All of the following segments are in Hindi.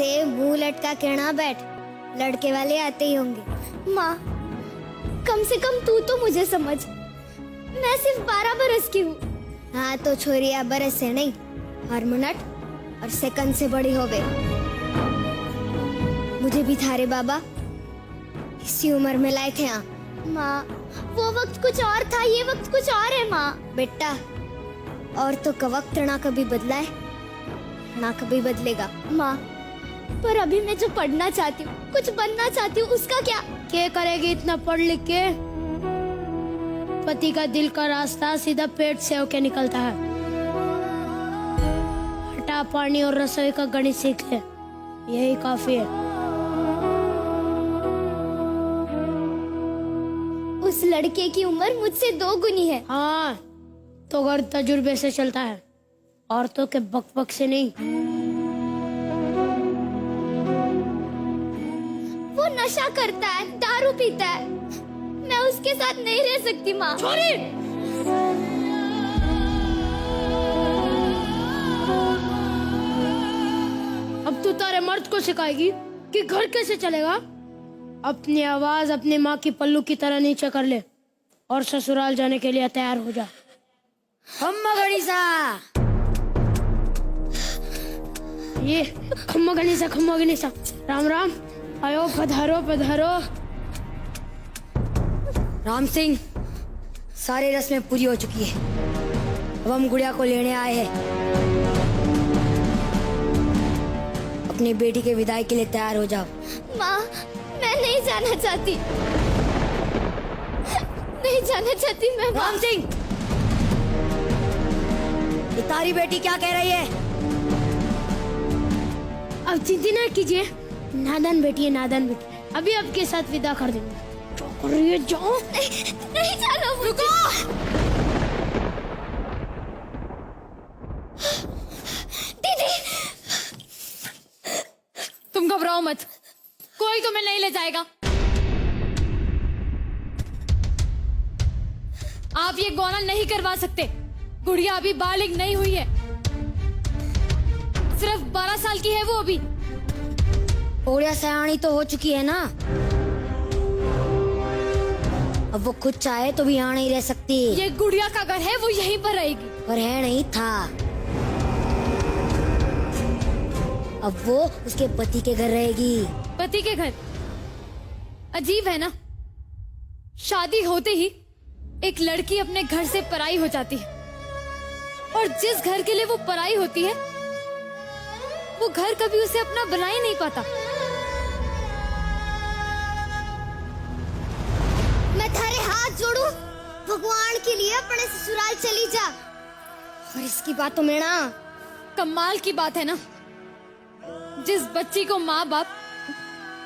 ऐसे मुंह लटका के ना बैठ, लड़के वाले आते ही होंगे। माँ, कम से कम तू तो मुझे समझ, मैं सिर्फ 12 बरस की हूँ। हाँ तो छोरिया बरस से नहीं, हर मिनट और सेकंड से बड़ी होवे। मुझे भी थारे बाबा इसी उम्र में लाए थे। यहाँ माँ, वो वक्त कुछ और था, ये वक्त कुछ और है माँ। बेटा, और तो का वक्त ना कभी बदला है ना कभी बदलेगा। माँ, पर अभी मैं जो पढ़ना चाहती हूँ, कुछ बनना चाहती हूँ, उसका क्या? क्या करेगी इतना पढ़ लिख के? पति का दिल का रास्ता सीधा पेट से होके निकलता है। आटा पानी और रसोई का गणित सीख ले, यही काफी है। उस लड़के की उम्र मुझसे 2 गुनी है। हाँ, तो घर तजुर्बे से चलता है, औरतों के बकबक से नहीं। वो नशा करता है, दारू पीता है, मैं उसके साथ नहीं रह सकती माँ। छोरी! अब तू तारे मर्द को सिखाएगी कि घर कैसे चलेगा? अपनी आवाज अपनी माँ की पल्लू की तरह नीचे कर ले और ससुराल जाने के लिए तैयार हो जा। खम्मा गणिसा, ये खम्मा गणिसा, राम राम, आयो पधारो पधारो। राम सिंह, सारी रस्में पूरी हो चुकी है, अब हम गुड़िया को लेने आए हैं। अपनी बेटी के विदाई के लिए तैयार हो जाओ। माँ, मैं नहीं जाना चाहती, नहीं जाना चाहती मैं। राम सिंह, ये तारी बेटी क्या कह रही है? अब चिंता ना कीजिए, नादान बेटी है, नादान बेटी। अभी आपके साथ विदा कर देंगे। क्या कर रही है? जाओ। नहीं जाना। रुको। दीदी, तुम घबराओ मत, कोई तुम्हें नहीं ले जाएगा। आप ये गौना नहीं करवा सकते, गुड़िया अभी बालिग नहीं हुई है, सिर्फ 12 साल की है वो अभी। गुड़िया सयानी तो हो चुकी है ना, अब वो खुद चाहे तो भी यहाँ नहीं रह सकती। ये गुड़िया का घर है, वो यहीं पर रहेगी। पर है नहीं था, अब वो उसके पति के घर रहेगी। पति के घर? अजीब है ना, शादी होते ही एक लड़की अपने घर से पराई हो जाती है, और जिस घर के लिए वो पराई होती है वो घर कभी उसे अपना बना ही नहीं पाता। मैं थारे हाथ जोड़ू, भगवान के लिए अपने ससुराल चली जा। और इसकी बात तो मेरा कमाल की बात है ना, जिस बच्ची को माँ बाप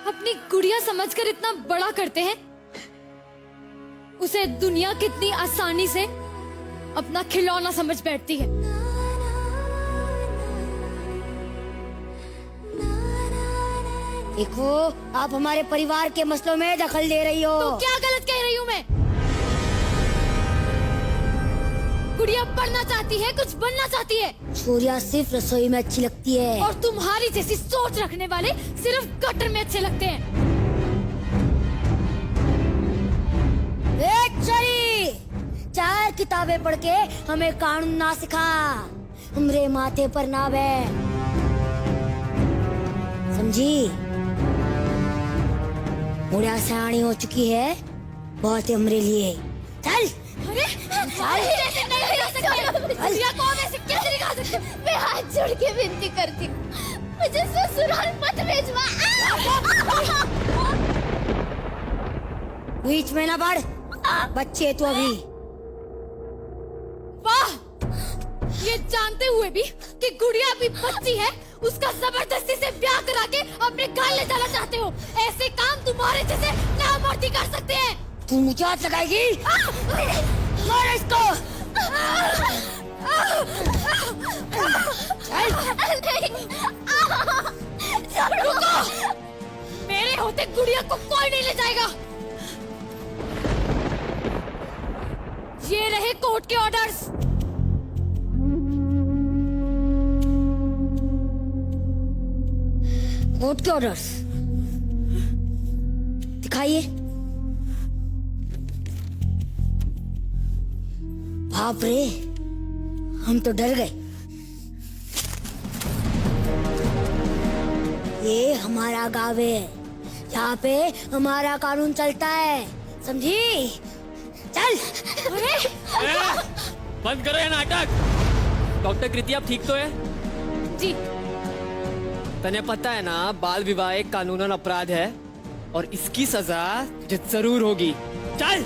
अपनी गुड़िया समझकर इतना बड़ा करते हैं, उसे दुनिया कितनी आसानी से अपना खिलौना समझ बैठती है। देखो, आप हमारे परिवार के मसलों में दखल दे रही हो। तो क्या गलत कह रही हूँ मैं? गुड़िया पढ़ना चाहती है, कुछ बनना चाहती है। सूर्या सिर्फ रसोई में अच्छी लगती है, और तुम्हारी जैसी सोच रखने वाले सिर्फ गटर में अच्छे लगते हैं। चली 4 किताबें पढ़ के हमें कानून ना सिखा, हमरे माथे पर ना बैठ, समझी? बुढ़िया सयानी हो चुकी है, बहुत है हमरे लिए। चल। अरे ऐसे नहीं हो सकते, गुड़िया को हम ऐसे कैसे निकाल सकते? मैं हाथ जोड़ के विनती करती हूँ, मुझे ससुराल मत भेजवा। बीच में ना बढ़, बच्चे तो अभी। वाह, ये जानते हुए भी कि गुड़िया अभी बच्ची है, उसका जबरदस्ती से ब्याह करा के अपने घर ले जाना चाहते हो। ऐसे काम तुम्हारे जैसे नामर्दी कर सकते हैं। तू मुझे हाथ लगाएगी? मार इसको। रुको, मेरे होते गुड़िया को कोई नहीं ले जाएगा। ये रहे कोर्ट के ऑर्डर्स। कोर्ट के ऑर्डर्स दिखाइए। बाप रे, हम तो डर गए। ये हमारा गाँव है, यहाँ पे हमारा कानून चलता है, समझी? चल। अरे बंद करो ये नाटक। डॉक्टर कृति, आप ठीक तो है? जी। तने पता है ना, बाल विवाह एक कानूनन अपराध है और इसकी सजा जरूर होगी। चल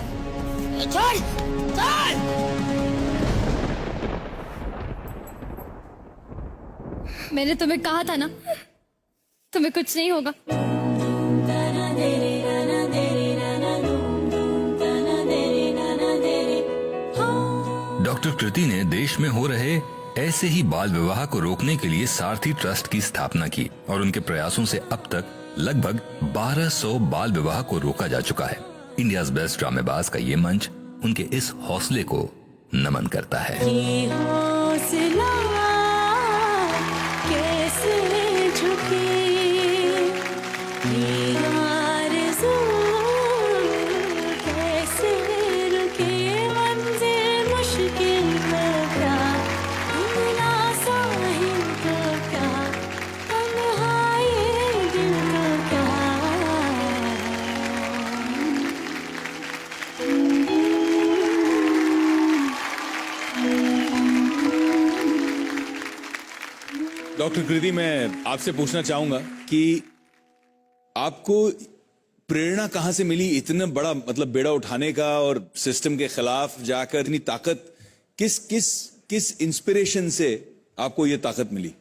छोड़, चल। मैंने तुम्हें कहा था ना, तुम्हें कुछ नहीं होगा। डॉक्टर कृति ने देश में हो रहे ऐसे ही बाल विवाह को रोकने के लिए सारथी ट्रस्ट की स्थापना की और उनके प्रयासों से अब तक लगभग 1200 बाल विवाह को रोका जा चुका है। इंडियाज बेस्ट ड्रामेबाज का ये मंच उनके इस हौसले को नमन करता है। डॉक्टर कृति, मैं आपसे पूछना चाहूंगा कि आपको प्रेरणा कहां से मिली इतना बड़ा मतलब बेड़ा उठाने का और सिस्टम के खिलाफ जाकर इतनी ताकत, किस इंस्पिरेशन से आपको ये ताकत मिली?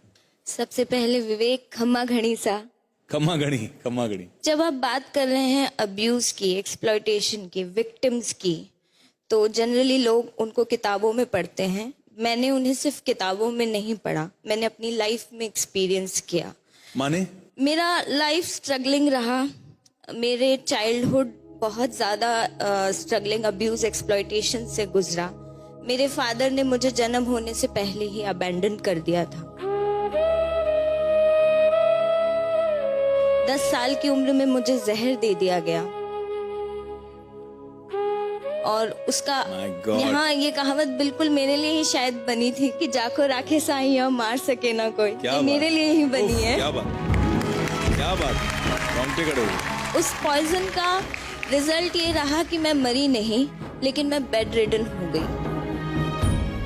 सबसे पहले विवेक खम्मा घड़ी सा। खम्मा घड़ी। जब आप बात कर रहे हैं अब्यूज की, एक्सप्लॉयटेशन की, विक्टिम्स की, तो जनरली लोग उनको किताबों में पढ़ते हैं। मैंने उन्हें सिर्फ किताबों में नहीं पढ़ा, मैंने अपनी लाइफ में एक्सपीरियंस किया। माने? मेरा लाइफ स्ट्रगलिंग रहा। मेरे चाइल्डहुड बहुत ज़्यादा स्ट्रगलिंग, अब्यूज, एक्सप्लॉयटेशन से गुजरा। मेरे फादर ने मुझे जन्म होने से पहले ही अबैंडन कर दिया था। 10 साल की उम्र में मुझे जहर दे दिया गया और उसका यहाँ ये कहावत बिल्कुल मेरे लिए ही शायद बनी थी कि जाको राखे साईं मार सके ना कोई, ये मेरे लिए ही बनी है। क्या बात, रोंगटे खड़े हो गए। उस पॉइजन का रिजल्ट ये रहा कि मैं मरी नहीं, लेकिन मैं बेड रिडन हो गई।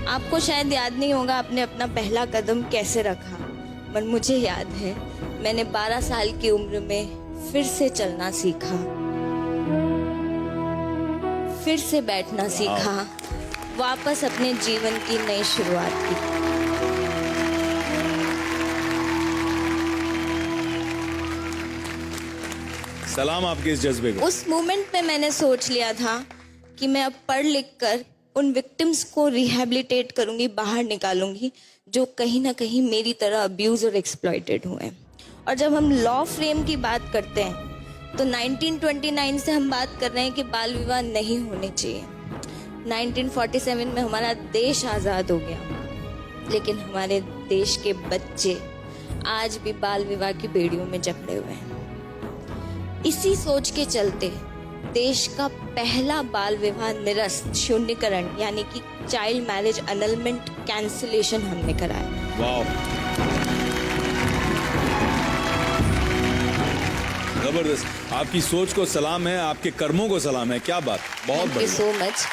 आपको शायद याद नहीं होगा आपने अपना पहला कदम कैसे रखा, पर मुझे याद है। मैंने 12 साल की उम्र में फिर से चलना सीखा, फिर से बैठना सीखा, वापस अपने जीवन की नई शुरुआत की। सलाम आपके इस जज्बे को। उस मोमेंट पे मैंने सोच लिया था कि मैं अब पढ़ लिख कर उन विक्टिम्स को रिहैबिलिटेट करूंगी, बाहर निकालूंगी, जो कहीं ना कहीं मेरी तरह अब्यूज और एक्सप्लॉयटेड हुए हैं। और जब हम लॉ फ्रेम की बात करते हैं तो 1929 से हम बात कर रहे हैं कि बाल विवाह नहीं होने चाहिए। 1947 में हमारा देश आज़ाद हो गया, लेकिन हमारे देश के बच्चे आज भी बाल विवाह की बेड़ियों में जकड़े हुए हैं। इसी सोच के चलते देश का पहला बाल विवाह निरस्त, शून्यकरण यानी कि चाइल्ड मैरिज अनलमेंट कैंसिलेशन हमने कराया। वाह, जबरदस्त। आपकी सोच को सलाम है, आपके कर्मों को सलाम है। क्या बात, बहुत बढ़िया। Thank you so much.